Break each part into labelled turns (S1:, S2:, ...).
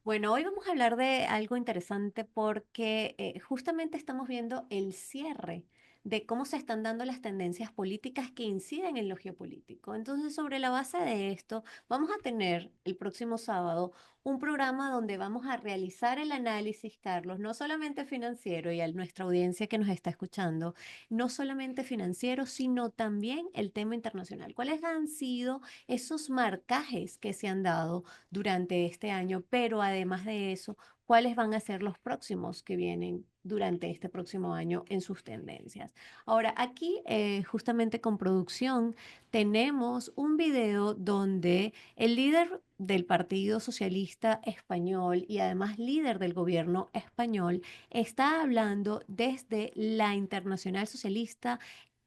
S1: Bueno, hoy vamos a hablar de algo interesante porque justamente estamos viendo el cierre de cómo se están dando las tendencias políticas que inciden en lo geopolítico. Entonces, sobre la base de esto, vamos a tener el próximo sábado un programa donde vamos a realizar el análisis, Carlos, no solamente financiero y a nuestra audiencia que nos está escuchando, no solamente financiero, sino también el tema internacional. ¿Cuáles han sido esos marcajes que se han dado durante este año? Pero además de eso, ¿cuáles van a ser los próximos que vienen durante este próximo año en sus tendencias? Ahora, aquí justamente con producción tenemos un video donde el líder del Partido Socialista Español y además líder del gobierno español está hablando desde la Internacional Socialista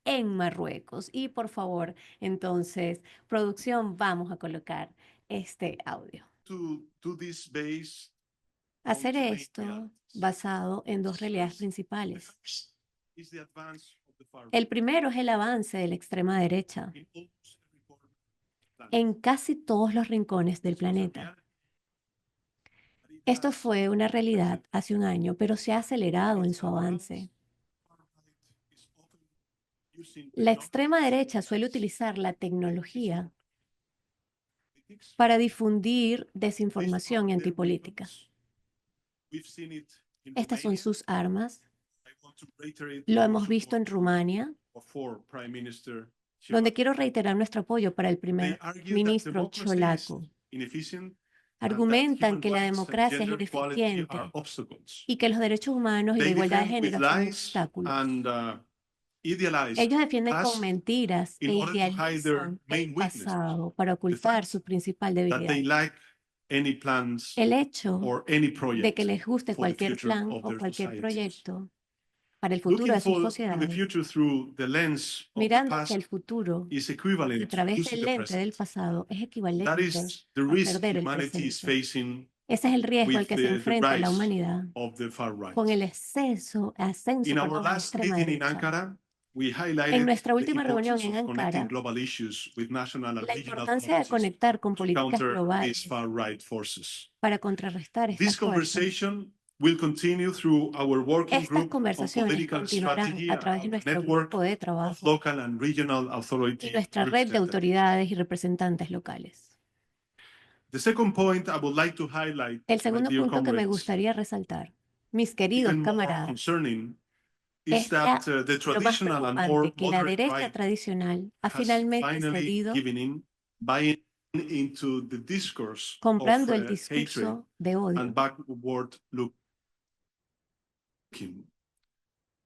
S1: en Marruecos. Y por favor, entonces, producción, vamos a colocar este audio.
S2: To this base on
S1: Hacer
S2: two main
S1: esto
S2: realities.
S1: basado en dos realidades
S2: First, the
S1: principales.
S2: first is the advance of the far
S1: El
S2: right
S1: primero es el avance de la extrema derecha
S2: in almost every corner of the planet.
S1: en casi todos los rincones del
S2: This was a
S1: planeta.
S2: reality, but it
S1: Esto
S2: has
S1: fue una realidad
S2: accelerated.
S1: hace un año, pero se ha acelerado en
S2: Its
S1: su
S2: advance,
S1: avance.
S2: far right is often using
S1: La extrema
S2: technologies
S1: derecha suele
S2: that
S1: utilizar la tecnología
S2: politics.
S1: para difundir
S2: These
S1: desinformación
S2: are
S1: y
S2: their
S1: antipolítica.
S2: weapons. We've seen it in
S1: Estas son
S2: Romania.
S1: sus armas.
S2: I want to reiterate
S1: Lo
S2: our
S1: hemos visto
S2: support
S1: en Rumania,
S2: for Prime Minister
S1: donde
S2: Chirac.
S1: quiero reiterar nuestro apoyo para el
S2: They
S1: primer
S2: argue that
S1: ministro
S2: democracy is
S1: cholaco.
S2: inefficient and that
S1: Argumentan
S2: human
S1: que la
S2: rights and
S1: democracia es
S2: gender equality are
S1: ineficiente
S2: obstacles.
S1: y que los derechos humanos y la
S2: They
S1: igualdad de
S2: defend with
S1: género son
S2: lies
S1: obstáculos.
S2: and idealize
S1: Ellos defienden con
S2: past
S1: mentiras e
S2: in order to hide their
S1: idealizan el
S2: main weakness,
S1: pasado para
S2: the
S1: ocultar
S2: fact
S1: su principal
S2: that
S1: debilidad.
S2: they lack any plans
S1: El hecho
S2: or any
S1: de que
S2: project
S1: les guste
S2: for the
S1: cualquier
S2: future
S1: plan
S2: of
S1: o
S2: their
S1: cualquier
S2: societies.
S1: proyecto para el futuro
S2: Looking
S1: de sus
S2: to the
S1: sociedades,
S2: future through the lens of the
S1: mirando hacia
S2: past
S1: el futuro
S2: is
S1: a
S2: equivalent to
S1: través
S2: losing
S1: del
S2: the
S1: lente del
S2: present.
S1: pasado, es
S2: That
S1: equivalente
S2: is the
S1: a
S2: risk
S1: perder el
S2: humanity is
S1: presente.
S2: facing
S1: Ese es el riesgo al
S2: with
S1: que se
S2: the
S1: enfrenta la
S2: rise
S1: humanidad
S2: of the far right.
S1: con el ascenso,
S2: In our
S1: perdón, de la
S2: last
S1: extrema
S2: meeting in
S1: derecha.
S2: Ankara, we
S1: En
S2: highlighted
S1: nuestra
S2: the
S1: última reunión
S2: importance
S1: en
S2: of connecting
S1: Ankara,
S2: global issues with national and
S1: la
S2: regional
S1: importancia de
S2: policies
S1: conectar con
S2: to
S1: políticas
S2: counter these
S1: globales
S2: far right forces.
S1: para contrarrestar
S2: This
S1: estas fuerzas.
S2: conversation will continue through our working
S1: Estas
S2: group on
S1: conversaciones
S2: political
S1: continuarán
S2: strategy,
S1: a través de
S2: our
S1: nuestro
S2: network
S1: grupo de
S2: of
S1: trabajo
S2: local and regional
S1: y
S2: authority
S1: nuestra red de
S2: representatives.
S1: autoridades y representantes locales.
S2: The second point I would like to highlight,
S1: El
S2: my
S1: segundo
S2: dear
S1: punto que me
S2: comrades,
S1: gustaría resaltar, mis queridos
S2: even more
S1: camaradas,
S2: concerning, is
S1: es
S2: that the
S1: lo más
S2: traditional and more
S1: preocupante que la
S2: moderate
S1: derecha
S2: right
S1: tradicional ha
S2: has
S1: finalmente
S2: finally
S1: cedido
S2: given in, buying into the discourse of
S1: comprando el
S2: hatred
S1: discurso de
S2: and
S1: odio.
S2: backward looking.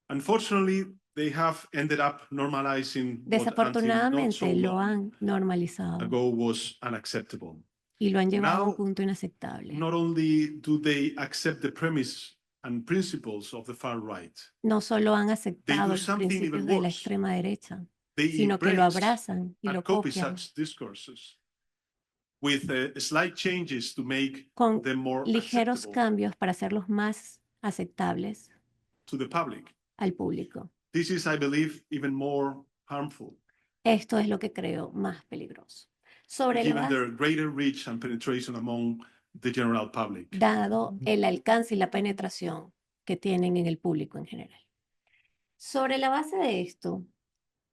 S2: Unfortunately, they have ended up normalizing what until not so
S1: Desafortunadamente lo
S2: long
S1: han normalizado
S2: ago was unacceptable.
S1: y lo han llevado a un
S2: Now,
S1: punto inaceptable.
S2: not only do they accept the premise and principles of the far right,
S1: No solo han
S2: they do
S1: aceptado los
S2: something
S1: principios
S2: even
S1: de la
S2: worse.
S1: extrema derecha,
S2: They
S1: sino que lo
S2: embrace
S1: abrazan y
S2: and
S1: lo
S2: copy
S1: copian
S2: such discourses with slight changes to make
S1: con
S2: them more
S1: ligeros
S2: acceptable
S1: cambios para hacerlos más aceptables
S2: to the public.
S1: al público.
S2: This is, I believe, even more harmful,
S1: Esto es lo que creo más peligroso. Sobre la
S2: given
S1: base,
S2: their greater reach and penetration among the general public.
S1: dado el alcance y la penetración que tienen en el público en general. Sobre la base de esto,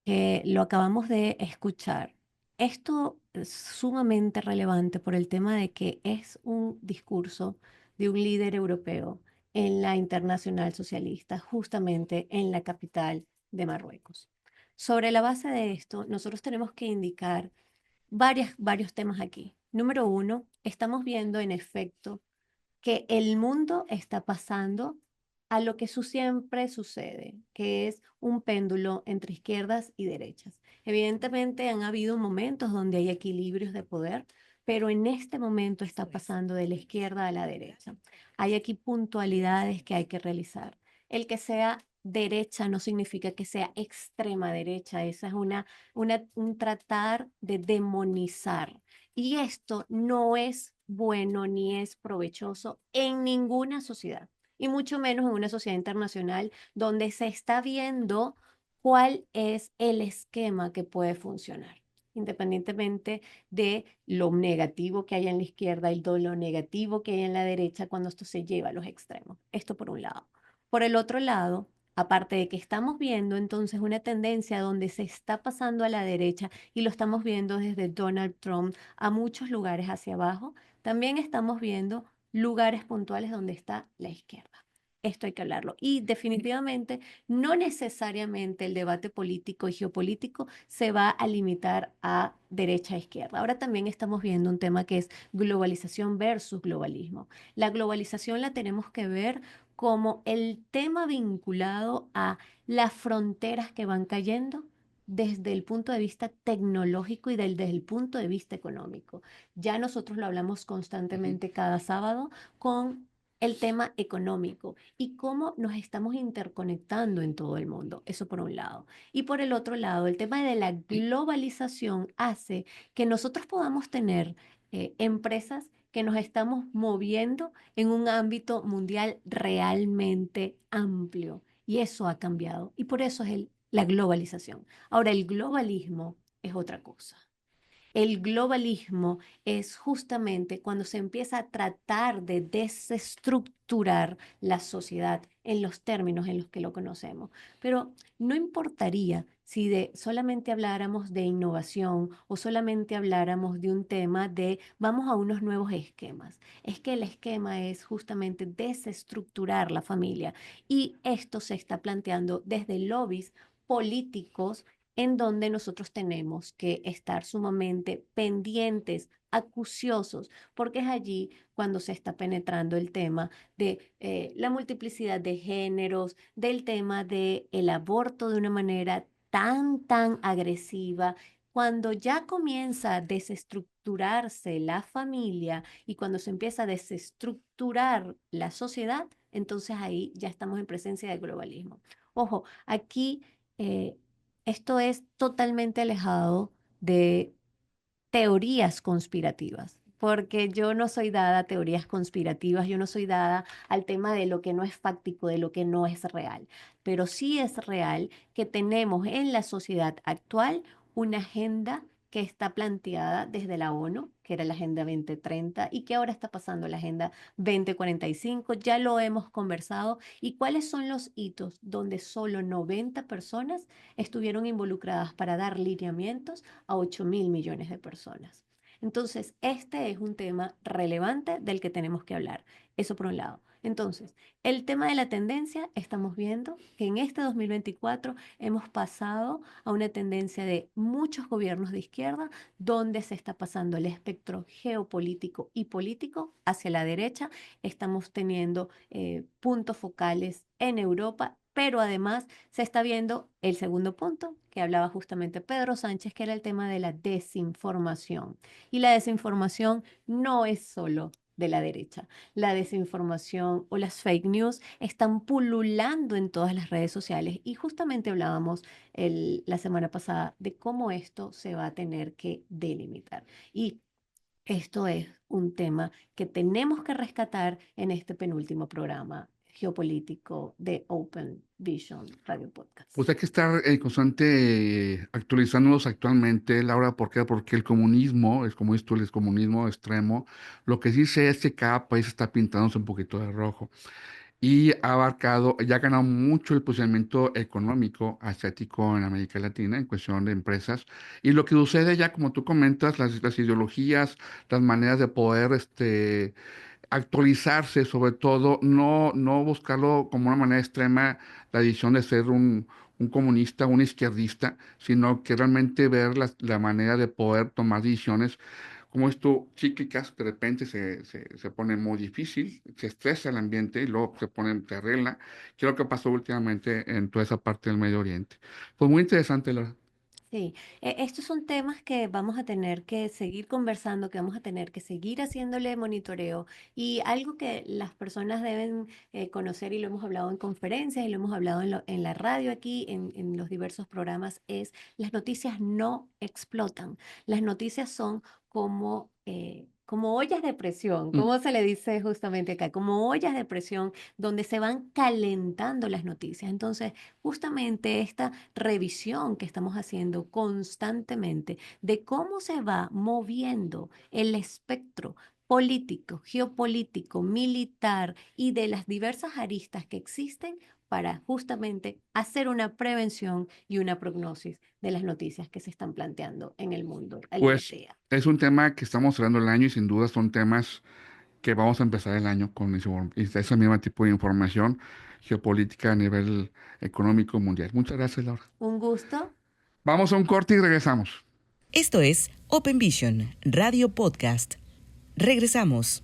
S1: que lo acabamos de escuchar, esto es sumamente relevante por el tema de que es un discurso de un líder europeo en la Internacional Socialista, justamente en la capital de Marruecos. Sobre la base de esto, nosotros tenemos que indicar varios temas aquí. Número uno, estamos viendo en efecto que el mundo está pasando a lo que siempre sucede, que es un péndulo entre izquierdas y derechas. Evidentemente han habido momentos donde hay equilibrios de poder, pero en este momento está pasando de la izquierda a la derecha. Hay aquí puntualidades que hay que realizar. El que sea derecha no significa que sea extrema derecha, esa es un tratar de demonizar. Y esto no es bueno ni es provechoso en ninguna sociedad, y mucho menos en una sociedad internacional donde se está viendo cuál es el esquema que puede funcionar. independientemente de lo negativo que haya en la izquierda y de lo negativo que hay en la derecha cuando esto se lleva a los extremos. Esto por un lado. Por el otro lado, aparte de que estamos viendo entonces una tendencia donde se está pasando a la derecha y lo estamos viendo desde Donald Trump a muchos lugares hacia abajo, también estamos viendo lugares puntuales donde está la izquierda. Esto hay que hablarlo. Y definitivamente, no necesariamente el debate político y geopolítico se va a limitar a derecha e izquierda. Ahora también estamos viendo un tema que es globalización versus globalismo. La globalización la tenemos que ver como el tema vinculado a las fronteras que van cayendo desde el punto de vista tecnológico y desde el punto de vista económico. Ya nosotros lo hablamos constantemente cada sábado con el tema económico y cómo nos estamos interconectando en todo el mundo. Eso por un lado. Y por el otro lado, el tema de la globalización hace que nosotros podamos tener empresas que nos estamos moviendo en un ámbito mundial realmente amplio. Y eso ha cambiado. Y por eso es la globalización. Ahora, el globalismo es otra cosa. El globalismo es justamente cuando se empieza a tratar de desestructurar la sociedad en los términos en los que lo conocemos. Pero no importaría si solamente habláramos de innovación o solamente habláramos de un tema de vamos a unos nuevos esquemas. Es que el esquema es justamente desestructurar la familia y esto se está planteando desde lobbies políticos en donde nosotros tenemos que estar sumamente pendientes, acuciosos, porque es allí cuando se está penetrando el tema de la multiplicidad de géneros, del tema del aborto de una manera tan agresiva. Cuando ya comienza a desestructurarse la familia y cuando se empieza a desestructurar la sociedad, entonces ahí ya estamos en presencia del globalismo. Ojo, aquí eh, esto es totalmente alejado de teorías conspirativas, porque yo no soy dada a teorías conspirativas, yo no soy dada al tema de lo que no es fáctico, de lo que no es real, pero sí es real que tenemos en la sociedad actual una agenda que está planteada desde la ONU, que era la Agenda 2030 y que ahora está pasando a la Agenda 2045, ya lo hemos conversado, y cuáles son los hitos donde solo 90 personas estuvieron involucradas para dar lineamientos a 8.000 millones de personas. Entonces, este es un tema relevante del que tenemos que hablar. Eso por un lado. Entonces, el tema de la tendencia, estamos viendo que en este 2024 hemos pasado a una tendencia de muchos gobiernos de izquierda, donde se está pasando el espectro geopolítico y político hacia la derecha. Estamos teniendo puntos focales en Europa, pero además se está viendo el segundo punto que hablaba justamente Pedro Sánchez, que era el tema de la desinformación. Y la desinformación no es solo de la derecha. La desinformación o las fake news están pululando en todas las redes sociales y justamente hablábamos la semana pasada de cómo esto se va a tener que delimitar. Y esto es un tema que tenemos que rescatar en este penúltimo programa geopolítico de Open Vision Radio Podcast.
S3: Pues hay que estar constante actualizándonos actualmente, Laura. ¿Por qué? Porque el comunismo, es como dices tú, el comunismo extremo, lo que dice es que cada país está pintándose un poquito de rojo y ha abarcado, ya ha ganado mucho el posicionamiento económico asiático en América Latina en cuestión de empresas. Y lo que sucede ya, como tú comentas, las ideologías, las maneras de poder actualizarse, sobre todo, no buscarlo como una manera extrema, la decisión de ser un comunista, un izquierdista, sino que realmente ver la manera de poder tomar decisiones como esto, cíclicas, que de repente se pone muy difícil, se estresa el ambiente y luego se arregla, que es lo que pasó últimamente en toda esa parte del Medio Oriente. Pues muy interesante, Laura.
S1: Sí, estos son temas que vamos a tener que seguir conversando, que vamos a tener que seguir haciéndole monitoreo, y algo que las personas deben conocer, y lo hemos hablado en conferencias y lo hemos hablado en la radio aquí, en los diversos programas, es las noticias no explotan. Las noticias son como como ollas de presión, ¿cómo se le dice justamente acá? Como ollas de presión donde se van calentando las noticias. Entonces, justamente esta revisión que estamos haciendo constantemente de cómo se va moviendo el espectro político, geopolítico, militar y de las diversas aristas que existen para justamente hacer una prevención y una prognosis de las noticias que se están planteando en el mundo el día a
S3: Pues
S1: día.
S3: es un tema que estamos cerrando el año y sin duda son temas que vamos a empezar el año con ese mismo tipo de información geopolítica a nivel económico mundial. Muchas gracias, Laura.
S1: Un gusto.
S3: Vamos a un corte y regresamos.
S4: Esto es Open Vision, Radio Podcast. Regresamos.